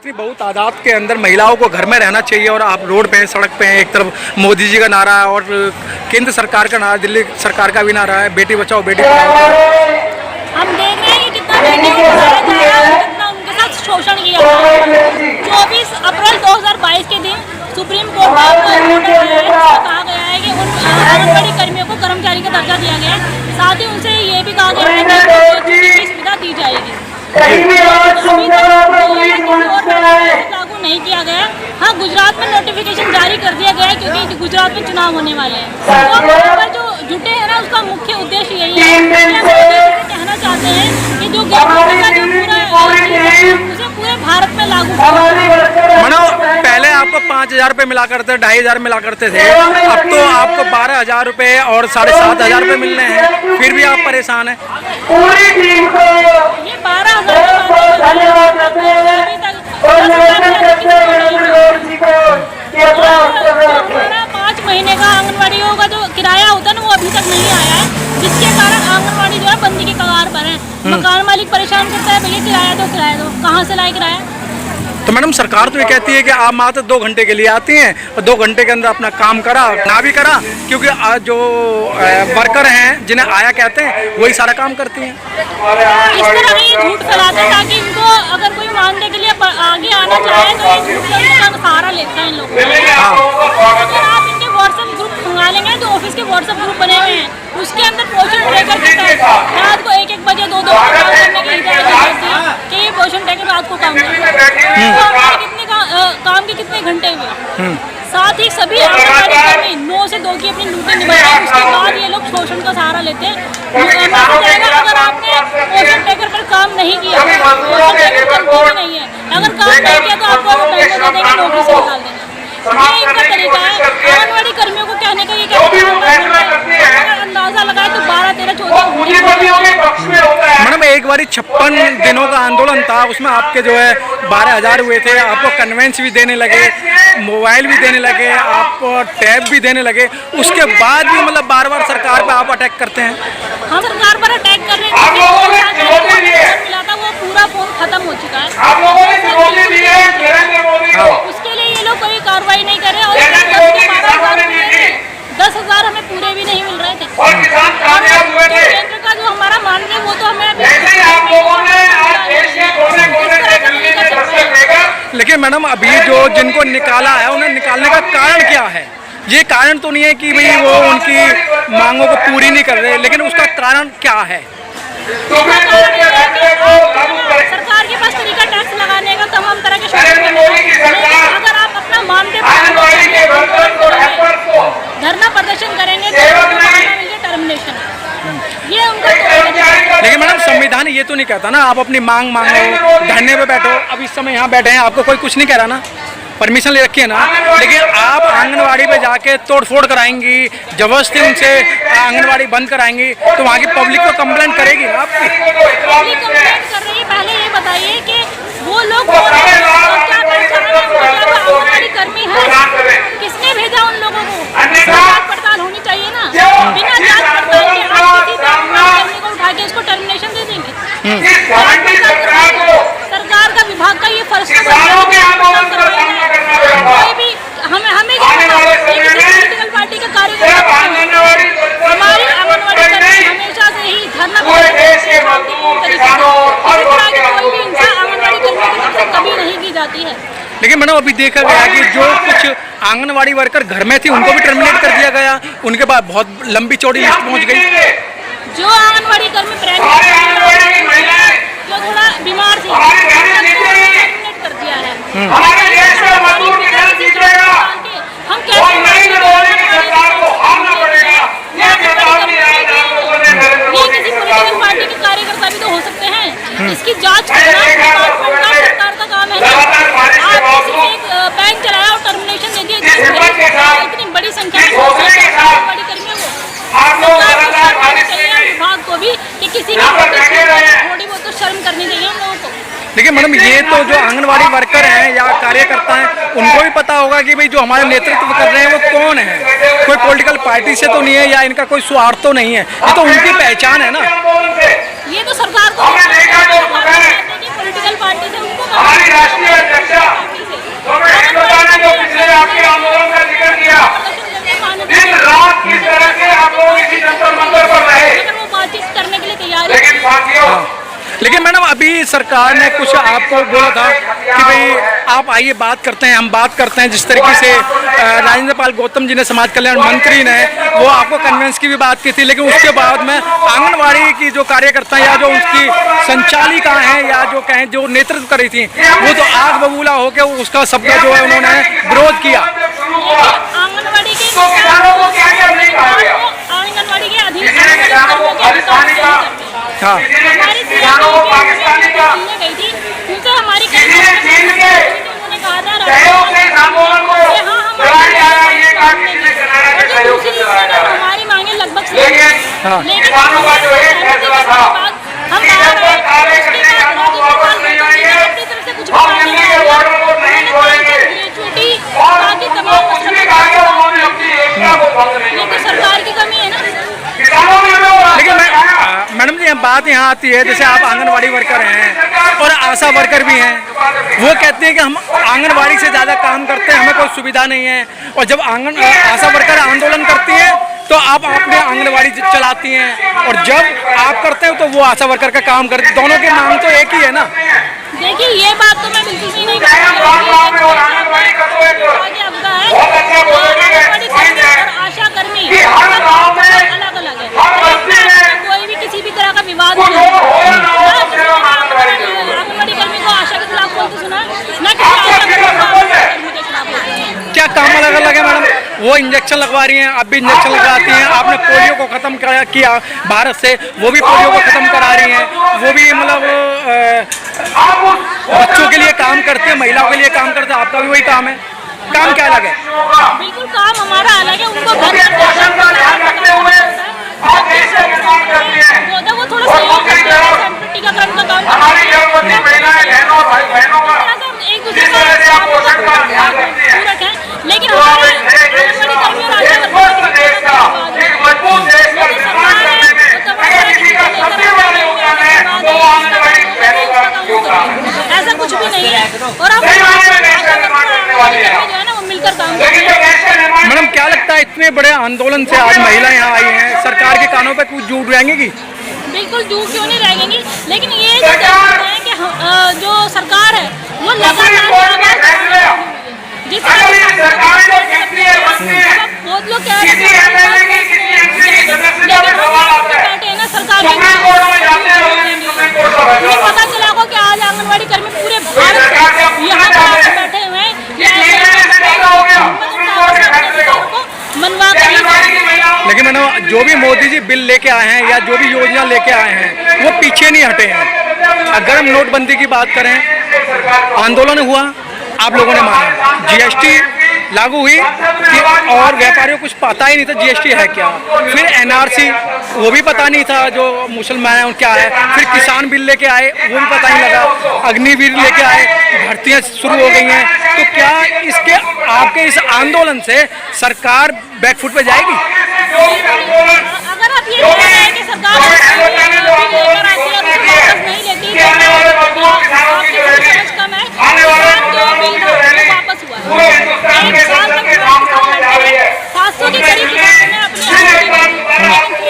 इतनी बहुत तादाद के अंदर महिलाओं को घर में रहना चाहिए और आप रोड पे हैं, सड़क पे हैं। एक तरफ मोदी जी का नारा है और केंद्र सरकार का नारा, दिल्ली सरकार का भी नारा है, बेटी बचाओ बेटी पढ़ाओ। हम देख रहे हैं कि कितना बेटियों को पढ़ाया जा रहा है, कितना उनके साथ शोषण किया जा रहा है। 24 अप्रैल 2022 के दिन सुप्रीम कोर्ट का कहा गया है कि उन आंगनबाड़ी कर्मियों को कर्मचारी का दर्जा दिया गया है। साथ ही उनसे ये भी कहा गया है कि सुविधा दी जाएगी। लागू नहीं किया गया। हाँ, गुजरात में नोटिफिकेशन जारी कर दिया गया है क्योंकि गुजरात में चुनाव होने वाले हैं। तो यहाँ पर जो जुटे हैं ना, उसका मुख्य उद्देश्य यही है कि कहना चाहते हैं कि जो उसे पूरे भारत में लागू मैडम, पहले आपको 5,000 रुपये मिला करते, 2,500 मिला करते थे, अब तो आपको 12,000 रुपये और 7,500 रुपये मिल रहे हैं, फिर भी आप परेशान हैं। ये 5 महीने का आंगनबाड़ियों का जो किराया होता है ना, वो अभी तक नहीं आया है, जिसके कारण आंगनबाड़ी जो है बंदी के कगार पर है। मकान मालिक परेशान करता है, भैया किराया दो, कहाँ से लाए किराया। तो मैडम, सरकार तो ये कहती है कि आप मात्र 2 घंटे के लिए आती हैं और 2 घंटे के अंदर अपना काम करा ना भी करा, क्योंकि जो वर्कर हैं जिन्हें आया कहते हैं वही सारा काम करती हैं। इस तरह ये झूठ फैलाते हैं ताकि इनको अगर कोई मानने के लिए आगे आना चाहे तो ये झूठ का सहारा लेते हैं लोग। अगर आप इनके व्हाट्सएप ग्रुप मंगा लेंगे, जो ऑफिस के व्हाट्सएप ग्रुप बने हुए हैं, उसके अंदर पोषण ट्रैकर के तहत रात को 1-1 बजे 2-2 बजे काम करने की हिदायत कि ये पोषण ट्रैकर रात को काम करें। काम के कितने घंटे हुए। साथ ही सभी आंगनबाड़ी कर्मी 9 से 2 की अपनी ड्यूटी निभाते हैं, उसके बाद ये लोग शोषण का सहारा लेते हैं। अगर आपने पोषण ट्रैकर पर काम नहीं किया, पोषण ट्रैकर करते भी नहीं है, अगर काम नहीं किया तो आपको पैसे दे देंगे, नौकरी से निकाल देंगे। ये इनका तरीका है। आंगनबाड़ी कर्मियों को कहने का ये अंदाजा लगाए तो 12, 13, 14 मैडम, एक बारी 56 दिनों का आंदोलन था, उसमें आपके जो है 12,000 हुए थे, आपको कन्वेंस भी देने लगे, मोबाइल भी देने लगे, आपको टैब भी देने लगे, उसके बाद भी मतलब बार-बार सरकार पे आप अटैक करते हैं। हम सरकार पर अटैक कर रहे हैं, मिला था वो पूरा फोन खत्म हो चुका है, उसके लिए ये लोग कोई कार्रवाई नहीं कर रहे और 10,000 हमें पूरे भी नहीं मिल रहे थे। केंद्र का जो हमारा मानना है वो तो हमें लेकिन मैडम, अभी जो जिनको निकाला है उन्हें निकालने का कारण क्या है? ये कारण तो नहीं है कि भाई वो उनकी मांगों को पूरी नहीं कर रहे, लेकिन उसका कारण क्या है? सरकार के पास तरीका टैक्स लगाने का, तमाम तरह के अगर आप अपना मानते धरना प्रदर्शन करेंगे तो टर्मिनेशन, ये उनका। लेकिन मैडम, संविधान ये तो नहीं कहता ना आप अपनी मांग मांगो, धरने पे बैठो। अब इस समय यहाँ बैठे हैं, आपको कोई कुछ नहीं कह रहा ना, परमिशन ले रखी है ना, लेकिन आप आंगनवाड़ी पे जाके तोड़फोड़ कराएंगी, जबरदस्ती उनसे आंगनवाड़ी बंद कराएंगी, तो वहाँ की पब्लिक को कंप्लेंट करेगी ना आपकी। पब्लिक कंप्लेंट कर रही है। पहले ये बताइए कि वो लोग आंगनवाड़ी कर्मी है, किसने भेजा उन लोगों को? जांच पड़ताल होनी चाहिए ना। बिना जांच पड़ताल के आप किसी कर्मी को उठा के उसको टर्मिनेशन दे देंगे? सरकार का विभाग का ये फर्ज कोई भी हमें पॉलिटिकल पार्टी के कार्यकर्ता, हमारी आंगनबाड़ी कर्मी हमेशा से ही धरना कोई भी हिंसा आंगनबाड़ी कर्मियों की तरफ से कभी नहीं की जाती है। लेकिन मैडम, अभी देखा गया कि जो कुछ आंगनवाड़ी वर्कर घर में थी उनको भी टर्मिनेट कर दिया गया, उनके बाद बहुत लंबी चौड़ी लिस्ट पहुंच गई। जो आंगनबाड़ी कर्मी प्रेग्नेंट जो थोड़ा बीमार थी, टर्मिनेट कर दिया है। हम किसी पॉलिटिकल पार्टी के कार्यकर्ता भी तो हो सकते हैं, इसकी जांच करना सरकार का काम है ना। आप किसी एक बैंक चलाया और टर्मिनेशन दे दिया, इतनी बड़ी संख्या में आंगनबाड़ी कर्मियों को, विभाग को भी कि किसी थोड़ी बहुत तो शर्म करनी चाहिए हम लोगों को। लेकिन मैडम, ये तो जो आंगनवाड़ी वर्कर हैं या कार्यकर्ता हैं, उनको भी पता होगा कि भाई जो हमारे नेतृत्व कर रहे हैं वो कौन है, कोई पॉलिटिकल पार्टी से तो नहीं है या इनका कोई स्वार्थ तो नहीं है, ये तो उनकी पहचान है ना। ये तो सरकार को पॉलिटिकल पार्टी से उनको लेकिन मैडम अभी सरकार ने कुछ आपको बोला था कि भाई आप आइए बात करते हैं, हम बात करते हैं। जिस तरीके से राजेंद्र पाल गौतम जी ने, समाज कल्याण मंत्री ने, वो आपको कन्वेंस की भी बात की थी, लेकिन उसके बाद में आंगनवाड़ी की जो कार्यकर्ता या जो उसकी संचालिका हैं या जो कहें जो नेतृत्व कर रही थी, वो तो आग बबूला होकर उसका सबका जो है उन्होंने विरोध किया। आंगनवाड़ी के अधीन हाँ हमारी गई थी, उनसे हमारी उन्होंने कहा था हमारी मांगे लगभग लेकिन हम कुछ सरकार की कमी है ना। लेकिन मैडम जी बात यहाँ आती है, जैसे आप आंगनवाड़ी वर्कर हैं और आशा वर्कर भी हैं, वो कहते हैं कि हम आंगनवाड़ी से ज़्यादा काम करते हैं, हमें कोई सुविधा नहीं है। और जब आशा वर्कर आंदोलन करती हैं तो आप अपने आंगनवाड़ी चलाती हैं, और जब आप करते हैं तो वो आशा वर्कर का काम करते हैं। दोनों की मांग तो एक ही है ना। देखिए ये बात तो मैं बिल्कुल भी नहीं और आशा कर्मी अलग अलग है, कोई भी किसी भी तरह का विवाद नहीं है। आंगनवाड़ी कर्मी को आशा के खिलाफ बोलते सुना ना, किसी आशा कर्मी के खिलाफ बोलते। क्या काम अलग अलग है मैडम? वो इंजेक्शन लगवा रही हैं, आप भी इंजेक्शन लगवाती हैं। आपने पोलियो को खत्म किया भारत से, वो भी पोलियो को खत्म करा रही हैं। वो भी मतलब बच्चों के लिए काम करते हैं, महिलाओं के लिए काम करते हैं। आपका भी वही काम है। काम क्या अलग है? बिल्कुल काम हमारा अलग है। उनको घर वो थोड़ा सहयोग करते हैं, टीकाकरण का काम एक दूसरे पूरक है। लेकिन हमारे आंगनवाड़ी कर्मी और आशा ऐसा कुछ भी नहीं है, और हम जो है ना वो मिलकर काम करते हैं। मैडम क्या लगता है इतने बड़े आंदोलन से आज महिलाएं यहाँ आई हैं, सरकार के कानों पे कुछ जुड़ रहेंगी? बिल्कुल दूर क्यों नहीं रहेंगी, लेकिन ये जो कहते हैं कि जो सरकार है वो लगातार जिस बहुत लोग कह रहे हैं ना सरकार पता चला को कि आज आंगनवाड़ी कर्मी पूरे भारत यहाँ पर बैठे हुए हैं मनवा कर। लेकिन मैडम जो भी मोदी जी बिल लेके आए हैं या जो भी योजना लेके आए हैं वो पीछे नहीं हटे हैं। अगर हम नोटबंदी की बात करें, आंदोलन हुआ, आप लोगों ने माना, जीएसटी लागू हुई कि और व्यापारियों को कुछ पता ही नहीं था जीएसटी है क्या। फिर एनआरसी वो भी पता नहीं था जो मुसलमान है क्या है। फिर किसान बिल लेके आए, वो भी पता नहीं लगा। अग्निवीर लेके आए, भर्तियां शुरू हो गई हैं। तो क्या इसके आपके इस आंदोलन से सरकार बैकफुट पे जाएगी? अगर आप ये कह रहे हैं कि सरकार लेकर आती है तो नहीं लेती, आपकी समझ कम है। वापस हुआ 1 साल तक 700 के करीब किसानों ने अपने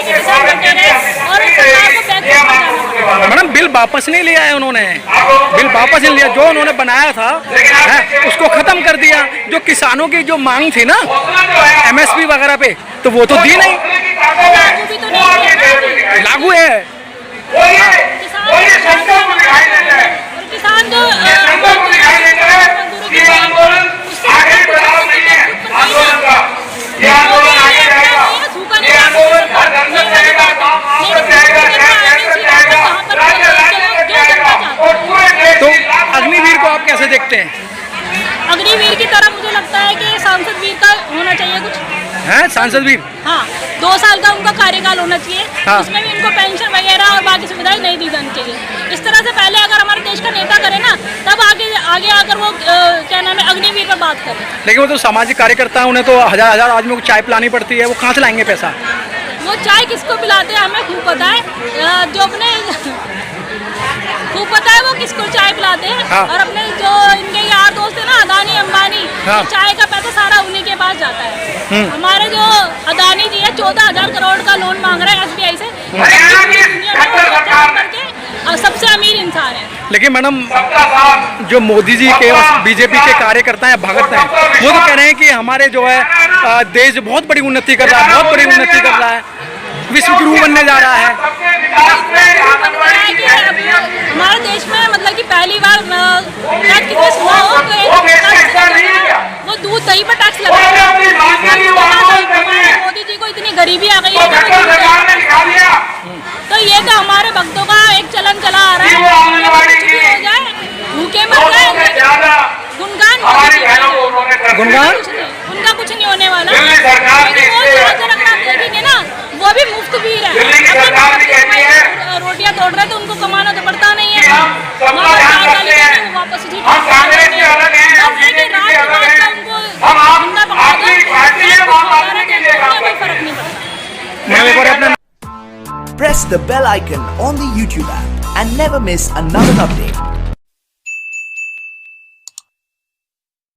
किसान बैठे रहे और सरकार को बैकफुट। मैडम बिल वापस नहीं लिया है उन्होंने, बिल वापस नहीं लिया। जो उन्होंने बनाया था उसको खत्म कर दिया। जो किसानों की जो मांग थी ना एमएसपी वगैरह पे, तो वो तो दी नहीं, लागू भी तो नहीं लागू है। किसान जो तो अग्निवीर को आप कैसे देखते हैं? अग्निवीर की तरह मुझे लगता है कि सांसद वीर का होना चाहिए कुछ है। सांसद वीर, हाँ 2 साल का उनका कार्यकाल होना चाहिए। हाँ। उसमें भी उनको पेंशन वगैरह और बाकी सुविधाएं नहीं दी जानी चाहिए। इस तरह से पहले अगर हमारे देश का नेता करे ना, तब आगे आकर वो क्या नाम है अग्निवीर पर बात करें। लेकिन वो तो सामाजिक कार्यकर्ता है, उन्हें तो हजार आदमियों को चाय पिलानी पड़ती है, वो कहाँ से लाएंगे पैसा? वो चाय किसको पिलाते हैं हमें खूब पता है। जो अपने खूब पता है वो किसको चाय पिलाते हैं। हाँ। और अपने जो इनके यार दोस्त है ना अदानी अंबानी, हाँ। चाय का पैसा सारा उन्हीं के पास जाता है। हमारे जो अदानी जी है 14,000 करोड़ का लोन मांग रहे हैं SBI से, सबसे अमीर इंसान है। लेकिन मैडम जो मोदी जी के और बीजेपी के कार्यकर्ता हैं भगत हैं, वो तो कह रहे हैं कि हमारे जो है देश बहुत बड़ी उन्नति कर रहा है, बहुत बड़ी उन्नति कर रहा है, विश्व गुरु बनने जा रहा है। हमारे देश में मतलब कि पहली बार कितने सुना हो तो वो दूध दही पर टैक्स लगा मोदी जी को इतनी गरीबी आ गई है। तो ये तो हमारे भक्तों का एक चलन चला आ रहा है, हो जाए भूखे मर जाए, गुणगान उनका कुछ नहीं होने वाला। देखेंगे ना वो भी मुफ्त भी है, रोटियां तोड़ रहे तो उनको कमाना तो पड़ता नहीं है, वापस फर्क नहीं पड़ता। Press the bell icon on the YouTube app and never miss another update.